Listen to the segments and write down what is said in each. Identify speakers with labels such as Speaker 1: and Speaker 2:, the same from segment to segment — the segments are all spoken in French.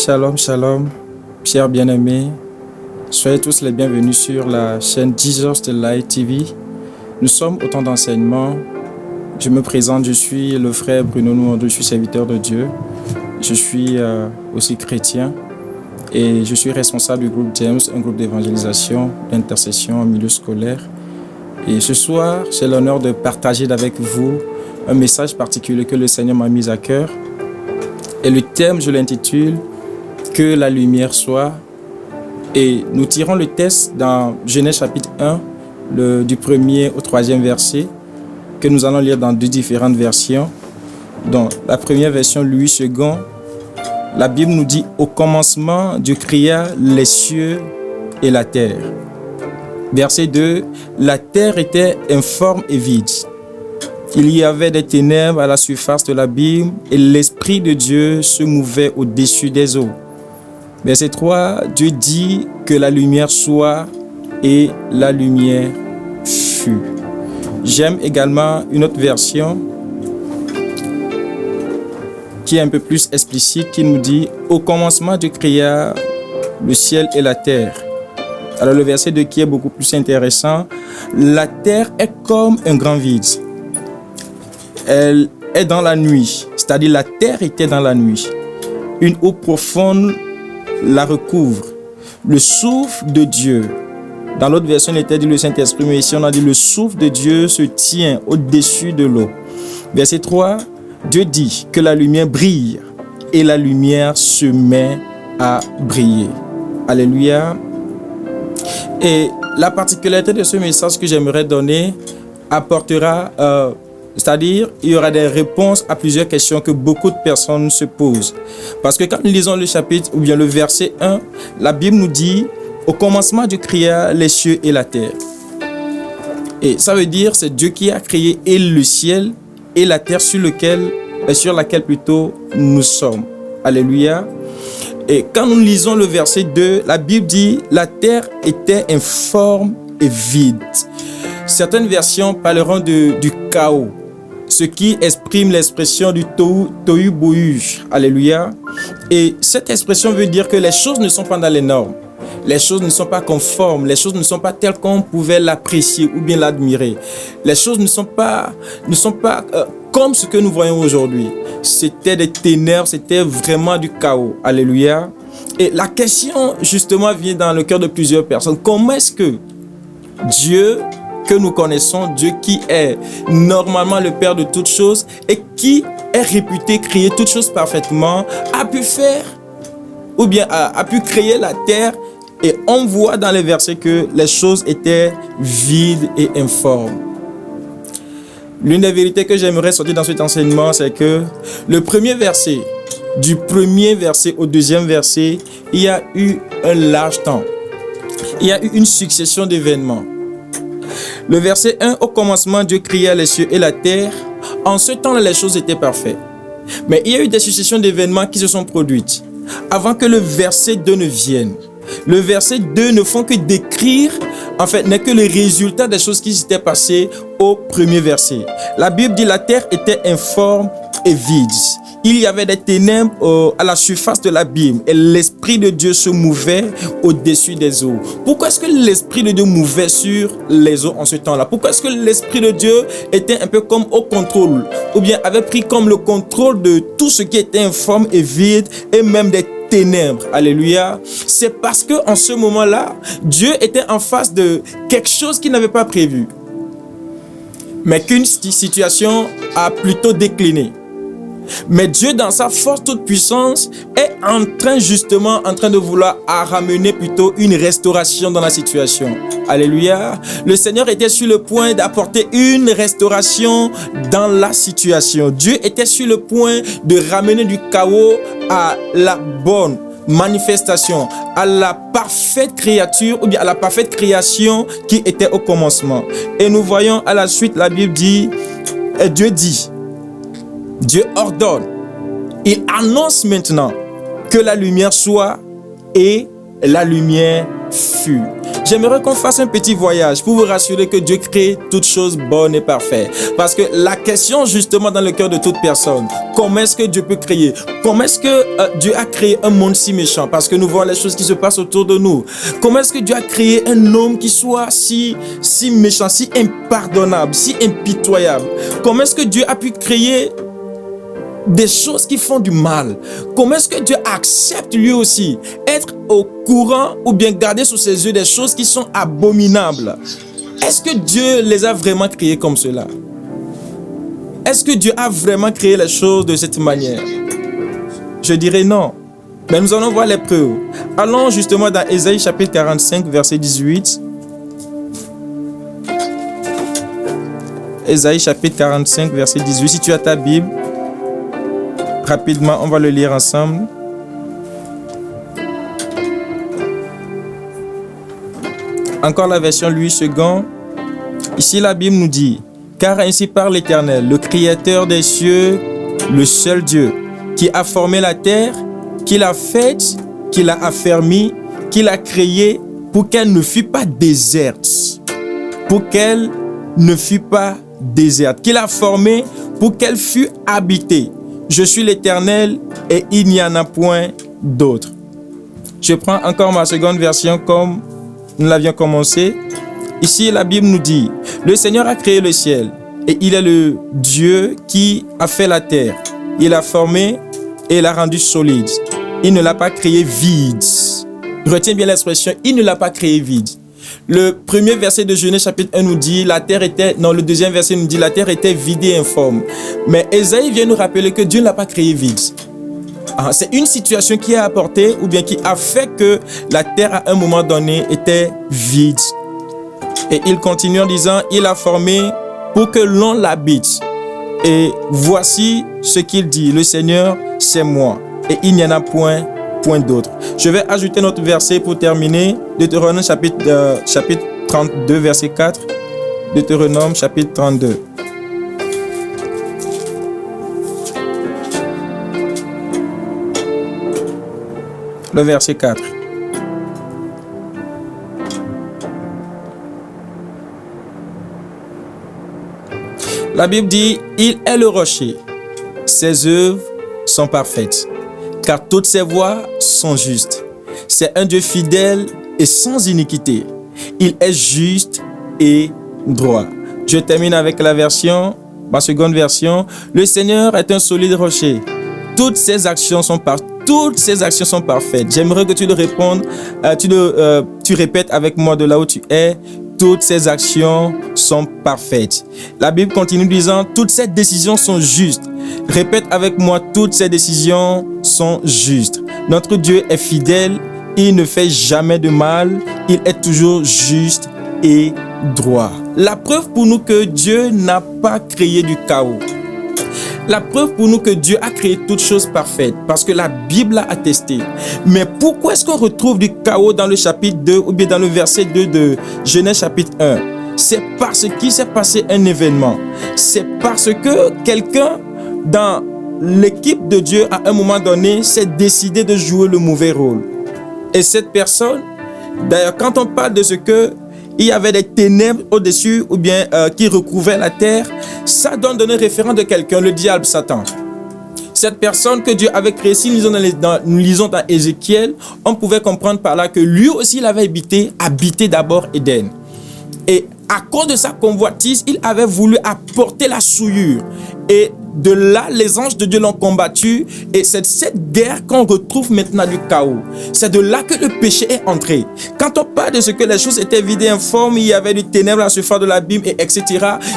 Speaker 1: Shalom, shalom, chers bien-aimés. Soyez tous les bienvenus sur la chaîne Jesus the Light TV. Nous sommes au temps d'enseignement. Je me présente, je suis le frère Bruno Nouandou, je suis serviteur de Dieu. Je suis aussi chrétien et je suis responsable du groupe James, un groupe d'évangélisation, d'intercession en milieu scolaire. Et ce soir, j'ai l'honneur de partager avec vous un message particulier que le Seigneur m'a mis à cœur. Et le thème, je l'intitule « Que la lumière soit ». Et nous tirons le texte dans Genèse chapitre 1, du 1er au 3e verset, que nous allons lire dans deux différentes versions. Dans la première version, Louis II, la Bible nous dit « Au commencement, Dieu créa les cieux et la terre ». Verset 2, « La terre était informe et vide. Il y avait des ténèbres à la surface de l'abîme et l'Esprit de Dieu se mouvait au-dessus des eaux. » Verset 3, Dieu dit que la lumière soit et la lumière fut. J'aime également une autre version qui est un peu plus explicite, qui nous dit « Au commencement, Dieu créa le ciel et la terre. » Alors le verset 2 qui est beaucoup plus intéressant, « La terre est comme un grand vide. Elle est dans la nuit. » C'est-à-dire la terre était dans la nuit. Une eau profonde la recouvre. Le souffle de Dieu. Dans l'autre version, il était dit le Saint-Esprit, mais ici on a dit le souffle de Dieu se tient au-dessus de l'eau. Verset 3, Dieu dit que la lumière brille et la lumière se met à briller. Alléluia. Et la particularité de ce message que j'aimerais donner apportera, c'est-à-dire il y aura des réponses à plusieurs questions que beaucoup de personnes se posent. Parce que quand nous lisons le chapitre ou bien le verset 1, la Bible nous dit « Au commencement, Dieu créa les cieux et la terre. » Et ça veut dire c'est Dieu qui a créé et le ciel et la terre sur laquelle plutôt nous sommes. Alléluia. Et quand nous lisons le verset 2, la Bible dit « La terre était informe et vide. » Certaines versions parleront du chaos, ce qui exprime l'expression du tohu bohu. Alléluia. Et cette expression veut dire que les choses ne sont pas dans les normes. Les choses ne sont pas conformes, les choses ne sont pas telles qu'on pouvait l'apprécier ou bien l'admirer. Les choses ne sont pas comme ce que nous voyons aujourd'hui. C'était des ténèbres, c'était vraiment du chaos. Alléluia. Et la question justement vient dans le cœur de plusieurs personnes. Comment est-ce que Dieu que nous connaissons, Dieu qui est normalement le Père de toutes choses et qui est réputé créer toutes choses parfaitement, a pu faire ou bien a pu créer la terre? Et on voit dans les versets que les choses étaient vides et informes. L'une des vérités que j'aimerais sortir dans cet enseignement, c'est que le premier verset, du premier verset au deuxième verset, il y a eu un large temps. Il y a eu une succession d'événements. Le verset 1, au commencement, Dieu créa les cieux et la terre. En ce temps-là, les choses étaient parfaites. Mais il y a eu des successions d'événements qui se sont produites avant que le verset 2 ne vienne. Le verset 2 ne font que décrire, en fait, n'est que le résultat des choses qui s'étaient passées au premier verset. La Bible dit la terre était informe et vide. Il y avait des ténèbres à la surface de l'abîme et l'Esprit de Dieu se mouvait au-dessus des eaux. Pourquoi est-ce que l'Esprit de Dieu mouvait sur les eaux en ce temps-là? Pourquoi est-ce que l'Esprit de Dieu était un peu comme au contrôle ou bien avait pris comme le contrôle de tout ce qui était informe et vide et même des ténèbres? Alléluia. C'est parce que en ce moment-là, Dieu était en face de quelque chose qu'il n'avait pas prévu, mais qu'une situation a plutôt décliné. Mais Dieu, dans sa force toute puissance, est en train de vouloir ramener plutôt une restauration dans la situation. Alléluia. Le Seigneur était sur le point d'apporter une restauration dans la situation. Dieu était sur le point de ramener du chaos à la bonne manifestation, à la parfaite créature ou bien à la parfaite création qui était au commencement. Et nous voyons à la suite, la Bible dit, et Dieu ordonne, il annonce maintenant que la lumière soit et la lumière fut. J'aimerais qu'on fasse un petit voyage pour vous rassurer que Dieu crée toutes choses bonnes et parfaites. Parce que la question justement dans le cœur de toute personne, comment est-ce que Dieu peut créer? Comment est-ce que Dieu a créé un monde si méchant? Parce que nous voyons les choses qui se passent autour de nous. Comment est-ce que Dieu a créé un homme qui soit si méchant, si impardonnable, si impitoyable? Comment est-ce que Dieu a pu créer des choses qui font du mal? Comment est-ce que Dieu accepte lui aussi être au courant ou bien garder sous ses yeux des choses qui sont abominables? Est-ce que Dieu les a vraiment créées comme cela? Est-ce que Dieu a vraiment créé les choses de cette manière? Je dirais non. Mais nous allons voir les preuves. Allons justement dans Ésaïe chapitre 45 verset 18. Ésaïe chapitre 45 verset 18. Si tu as ta Bible, rapidement, on va le lire ensemble. Encore la version Louis II. Ici, la Bible nous dit: car ainsi parle l'Éternel, le Créateur des cieux, le seul Dieu, qui a formé la terre, qui l'a faite, qui l'a affermie, qui l'a créée pour qu'elle ne fût pas déserte. Pour qu'elle ne fût pas déserte. Qui l'a formée pour qu'elle fût habitée. Je suis l'Éternel et il n'y en a point d'autre. Je prends encore ma seconde version comme nous l'avions commencé. Ici, la Bible nous dit: le Seigneur a créé le ciel et il est le Dieu qui a fait la terre. Il l'a formé et l'a rendu solide. Il ne l'a pas créé vide. Retiens bien l'expression, il ne l'a pas créé vide. Le premier verset de Genèse chapitre 1 nous dit le deuxième verset nous dit la terre était vide et informe. Mais Ésaïe vient nous rappeler que Dieu ne l'a pas créé vide. C'est une situation qui a apporté ou bien qui a fait que la terre à un moment donné était vide. Et il continue en disant: il a formé pour que l'on l'habite. Et voici ce qu'il dit: le Seigneur, c'est moi et il n'y en a point d'autre. Je vais ajouter notre verset pour terminer. Deutéronome chapitre 32 verset 4. Deutéronome chapitre 32. Le verset 4. La Bible dit: il est le rocher, ses œuvres sont parfaites, car toutes ses voies sont justes. C'est un Dieu fidèle et sans iniquité. Il est juste et droit. Je termine avec ma seconde version. Le Seigneur est un solide rocher. Toutes ses actions sont parfaites. J'aimerais que tu le répondes, tu répètes avec moi de là où tu es. Toutes ses actions sont parfaites. La Bible continue disant: toutes ses décisions sont justes. Répète avec moi: toutes ses décisions sont justes. Notre Dieu est fidèle, il ne fait jamais de mal, il est toujours juste et droit. La preuve pour nous que Dieu n'a pas créé du chaos. La preuve pour nous que Dieu a créé toutes choses parfaites, parce que la Bible l'a attesté. Mais pourquoi est-ce qu'on retrouve du chaos dans le chapitre 2 ou bien dans le verset 2 de Genèse chapitre 1? C'est parce qu'il s'est passé un événement. C'est parce que quelqu'un dans l'équipe de Dieu à un moment donné s'est décidé de jouer le mauvais rôle. Et cette personne, d'ailleurs, quand on parle de ce que il y avait des ténèbres au-dessus ou bien qui recouvraient la terre, ça donne un référent de quelqu'un, le diable, Satan. Cette personne que Dieu avait créée, si nous lisons dans Ézéchiel, on pouvait comprendre par là que lui aussi il avait habité d'abord Éden. Et à cause de sa convoitise, il avait voulu apporter la souillure. Et de là, les anges de Dieu l'ont combattu. Et c'est cette guerre qu'on retrouve maintenant du chaos. C'est de là que le péché est entré. Quand on parle de ce que les choses étaient vides et informes, il y avait du ténèbre à la surface de l'abîme, et etc.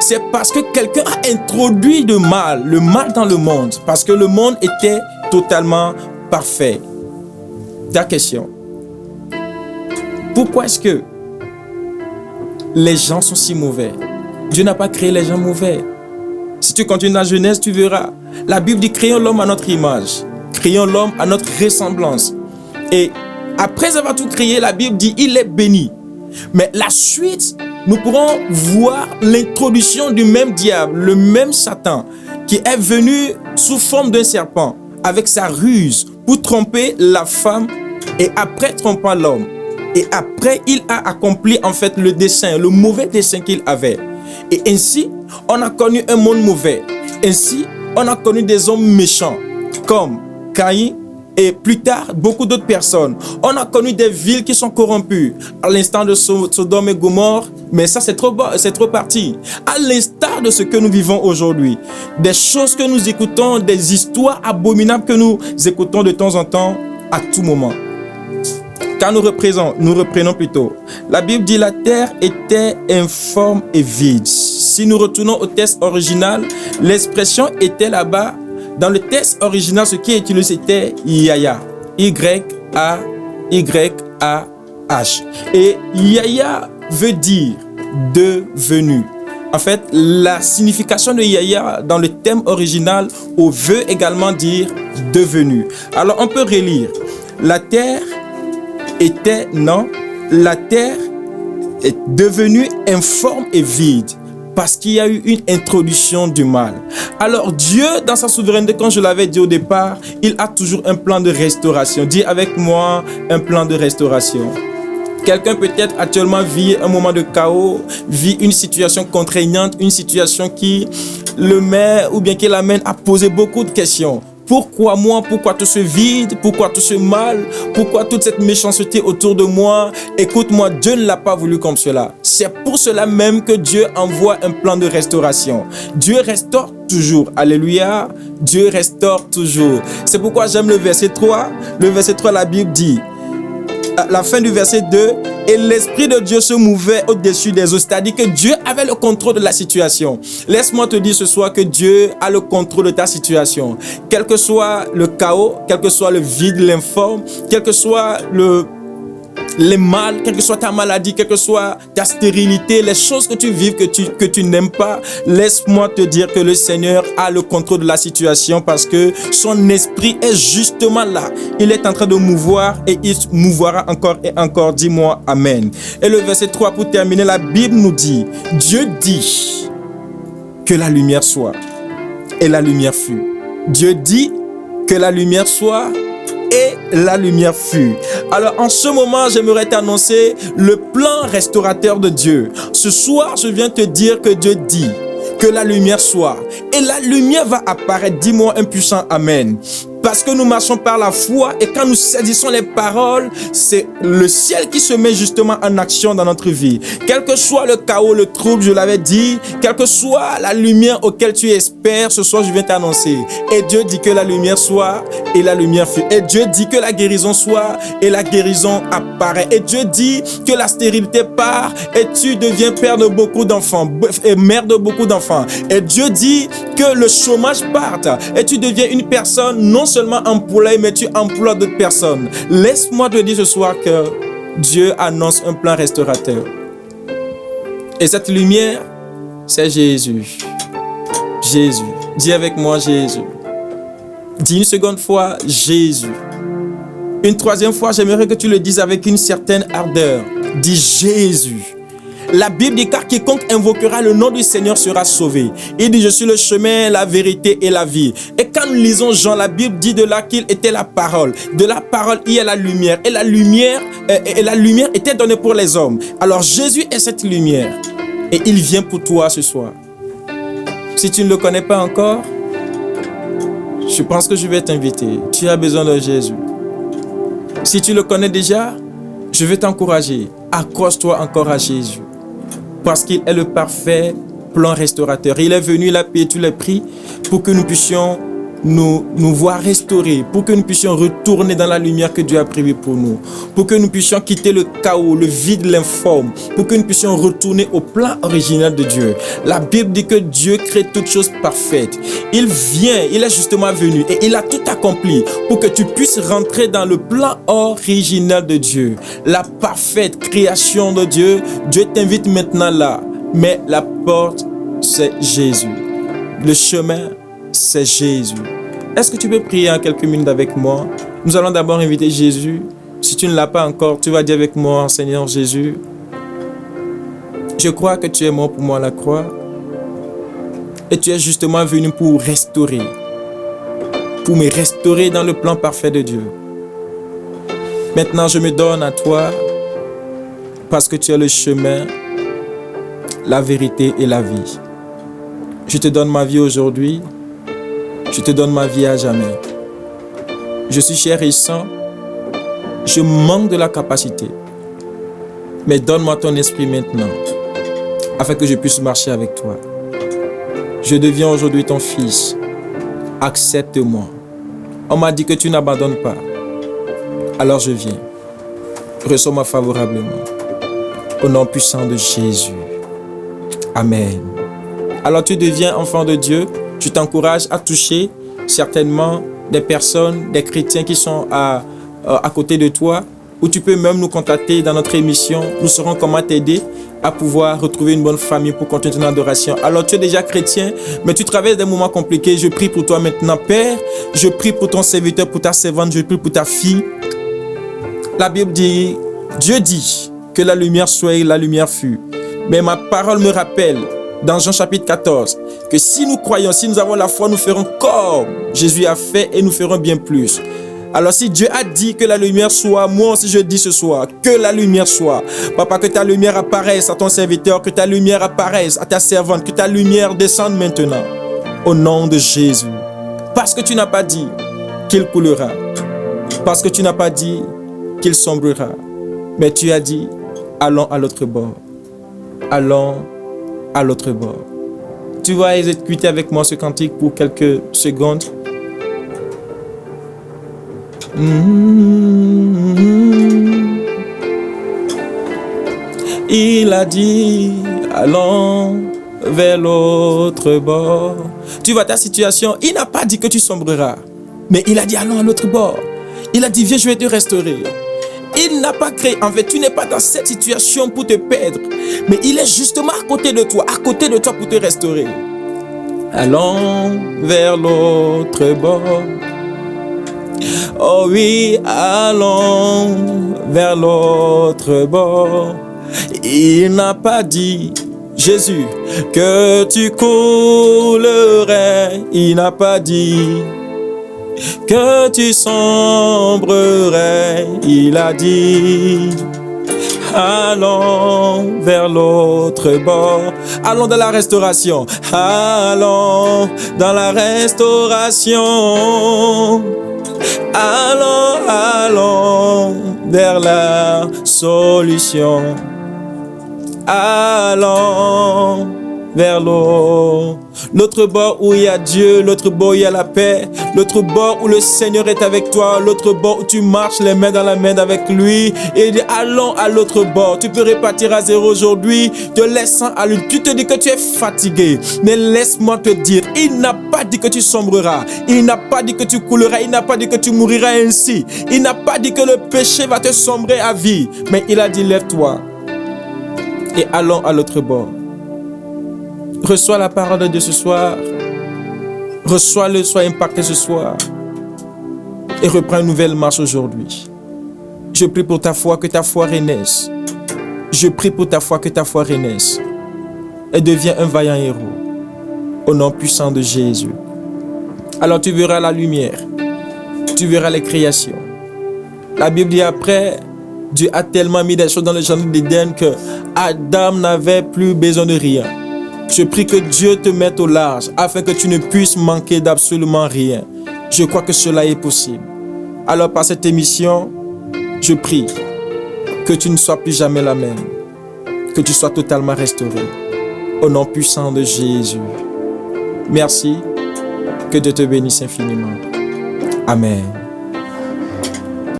Speaker 1: C'est parce que quelqu'un a introduit le mal dans le monde. Parce que le monde était totalement parfait. Ta question: pourquoi est-ce que les gens sont si mauvais? Dieu n'a pas créé les gens mauvais. Si tu continues dans Genèse, tu verras. La Bible dit: créons l'homme à notre image. Créons l'homme à notre ressemblance. Et après avoir tout créé, la Bible dit: il est béni. Mais la suite, nous pourrons voir l'introduction du même diable, le même Satan, qui est venu sous forme d'un serpent, avec sa ruse, pour tromper la femme et après trompant l'homme. Et après, il a accompli en fait le dessein, le mauvais dessein qu'il avait. Et ainsi, on a connu un monde mauvais. Ainsi, on a connu des hommes méchants comme Caïn et plus tard beaucoup d'autres personnes. On a connu des villes qui sont corrompues, à l'instar de Sodome et Gomorrhe, mais ça c'est trop parti. À l'instar de ce que nous vivons aujourd'hui, des choses que nous écoutons, des histoires abominables que nous écoutons de temps en temps, à tout moment. Quand nous reprenons plutôt. La Bible dit la terre était informe et vide. Si nous retournons au texte original, l'expression était là-bas. Dans le texte original, ce qui est utilisé c'était Yaya. Y-A-Y-A-H. Et Yaya veut dire devenu. En fait, la signification de Yaya dans le thème original veut également dire devenu. Alors on peut relire. La terre la terre est devenue informe et vide parce qu'il y a eu une introduction du mal. Alors Dieu, dans sa souveraineté, comme je l'avais dit au départ, il a toujours un plan de restauration. Dis avec moi, un plan de restauration. Quelqu'un peut-être actuellement vit un moment de chaos, vit une situation contraignante, une situation qui le met ou bien qui l'amène à poser beaucoup de questions. Pourquoi moi? Pourquoi tout ce vide? Pourquoi tout ce mal? Pourquoi toute cette méchanceté autour de moi? Écoute-moi, Dieu ne l'a pas voulu comme cela. C'est pour cela même que Dieu envoie un plan de restauration. Dieu restaure toujours. Alléluia. Dieu restaure toujours. C'est pourquoi j'aime le verset 3. Le verset 3, la Bible dit, à la fin du verset 2, et l'Esprit de Dieu se mouvait au-dessus des eaux. C'est-à-dire que Dieu avait le contrôle de la situation. Laisse-moi te dire ce soir que Dieu a le contrôle de ta situation. Quel que soit le chaos, quel que soit le vide, l'informe, quel que soit les mal, quelle que soit ta maladie, quelle que soit ta stérilité, les choses que tu vives, que tu n'aimes pas, laisse-moi te dire que le Seigneur a le contrôle de la situation parce que son esprit est justement là. Il est en train de mouvoir et il mouvra encore et encore. Dis-moi Amen. Et le verset 3 pour terminer, la Bible nous dit, Dieu dit que la lumière soit et la lumière fut. Dieu dit que la lumière soit et la lumière fut. Alors en ce moment, j'aimerais t'annoncer le plan restaurateur de Dieu. Ce soir, je viens te dire que Dieu dit que la lumière soit. Et la lumière va apparaître. Dis-moi un puissant Amen. Parce que nous marchons par la foi et quand nous saisissons les paroles, c'est le ciel qui se met justement en action dans notre vie. Quel que soit le chaos, le trouble, je l'avais dit, quelle que soit la lumière auquel tu espères, ce soir je viens t'annoncer. Et Dieu dit que la lumière soit et la lumière fut. Et Dieu dit que la guérison soit et la guérison apparaît. Et Dieu dit que la stérilité part et tu deviens père de beaucoup d'enfants et mère de beaucoup d'enfants. Et Dieu dit que le chômage parte et tu deviens une personne non seulement employée, mais tu emploies d'autres personnes. Laisse-moi te dire ce soir que Dieu annonce un plan restaurateur. Et cette lumière, c'est Jésus. Jésus. Dis avec moi Jésus. Dis une seconde fois Jésus. Une troisième fois, j'aimerais que tu le dises avec une certaine ardeur. Dis Jésus. La Bible dit car quiconque invoquera le nom du Seigneur sera sauvé. Il dit je suis le chemin, la vérité et la vie. Et quand nous lisons Jean, la Bible dit de là qu'il était la parole. De la parole il y a la lumière. Et la lumière était donnée pour les hommes. Alors Jésus est cette lumière. Et il vient pour toi ce soir. Si tu ne le connais pas encore, je pense que je vais t'inviter. Tu as besoin de Jésus. Si tu le connais déjà, je vais t'encourager. Accroche-toi encore à Jésus. Parce qu'il est le parfait plan restaurateur. Il est venu, il a payé tous les prix pour que nous puissions nous voir restaurés, pour que nous puissions retourner dans la lumière que Dieu a prévue pour nous, pour que nous puissions quitter le chaos, le vide, l'informe, pour que nous puissions retourner au plan original de Dieu. La Bible dit que Dieu crée toutes choses parfaites. Il vient, il est justement venu et il a tout accompli pour que tu puisses rentrer dans le plan original de Dieu, la parfaite création de Dieu. Dieu t'invite maintenant là, mais la porte, c'est Jésus. Le chemin, c'est Jésus. Est-ce que tu peux prier en quelques minutes avec moi? Nous allons d'abord inviter Jésus. Si tu ne l'as pas encore, tu vas dire avec moi, Seigneur Jésus, je crois que tu es mort pour moi à la croix et tu es justement venu pour restaurer, pour me restaurer dans le plan parfait de Dieu. Maintenant, je me donne à toi parce que tu es le chemin, la vérité et la vie. Je te donne ma vie aujourd'hui, je te donne ma vie à jamais. Je suis chair et sang, je manque de la capacité. Mais donne-moi ton esprit maintenant, afin que je puisse marcher avec toi. Je deviens aujourd'hui ton fils. Accepte-moi. On m'a dit que tu n'abandonnes pas. Alors je viens. Reçois-moi favorablement. Au nom puissant de Jésus. Amen. Alors tu deviens enfant de Dieu. Je t'encourage à toucher certainement des personnes, des chrétiens qui sont à côté de toi. Ou tu peux même nous contacter dans notre émission. Nous saurons comment t'aider à pouvoir retrouver une bonne famille pour continuer ton adoration. Alors tu es déjà chrétien, mais tu traverses des moments compliqués. Je prie pour toi maintenant, Père. Je prie pour ton serviteur, pour ta servante. Je prie pour ta fille. La Bible dit, Dieu dit que la lumière soit et la lumière fut. Mais ma parole me rappelle, dans Jean chapitre 14, que si nous croyons, si nous avons la foi, nous ferons comme Jésus a fait et nous ferons bien plus. Alors si Dieu a dit que la lumière soit, moi aussi je dis ce soir, que la lumière soit. Papa, que ta lumière apparaisse à ton serviteur, que ta lumière apparaisse à ta servante, que ta lumière descende maintenant. Au nom de Jésus. Parce que tu n'as pas dit qu'il coulera. Parce que tu n'as pas dit qu'il sombrera. Mais tu as dit, allons à l'autre bord. Allons à l'autre bord. Tu vas exécuter avec moi ce cantique pour quelques secondes. Il a dit, allons vers l'autre bord. Tu vois ta situation, il n'a pas dit que tu sombreras, mais il a dit, allons à l'autre bord. Il a dit, viens, je vais te restaurer. Il n'a pas créé, en fait, tu n'es pas dans cette situation pour te perdre, mais il est justement à côté de toi pour te restaurer. Allons vers l'autre bord. Oh oui, allons vers l'autre bord. Il n'a pas dit, Jésus, que tu coulerais. Il n'a pas dit que tu sombrerais. Il a dit, allons vers l'autre bord. Allons dans la restauration. Allons dans la restauration. Allons vers la solution. Allons vers l'autre bord où il y a Dieu, l'autre bord où il y a la paix, l'autre bord où le Seigneur est avec toi, l'autre bord où tu marches les mains dans la main avec lui. Et il dit, allons à l'autre bord. Tu peux repartir à zéro aujourd'hui, te laissant à lui. Tu te dis que tu es fatigué, mais laisse-moi te dire, il n'a pas dit que tu sombreras, il n'a pas dit que tu couleras, il n'a pas dit que tu mouriras ainsi, il n'a pas dit que le péché va te sombrer à vie, mais il a dit, lève-toi et allons à l'autre bord. Reçois la parole de Dieu ce soir. Reçois-le, sois impacté ce soir. Et reprends une nouvelle marche aujourd'hui. Je prie pour ta foi, que ta foi renaisse. Je prie pour ta foi, que ta foi renaisse. Et deviens un vaillant héros. Au nom puissant de Jésus. Alors tu verras la lumière. Tu verras les créations. La Bible dit après, Dieu a tellement mis des choses dans le jardin d'Éden que Adam n'avait plus besoin de rien. Je prie que Dieu te mette au large afin que tu ne puisses manquer d'absolument rien. Je crois que cela est possible. Alors par cette émission, je prie que tu ne sois plus jamais la même. Que tu sois totalement restauré. Au nom puissant de Jésus. Merci. Que Dieu te bénisse infiniment. Amen.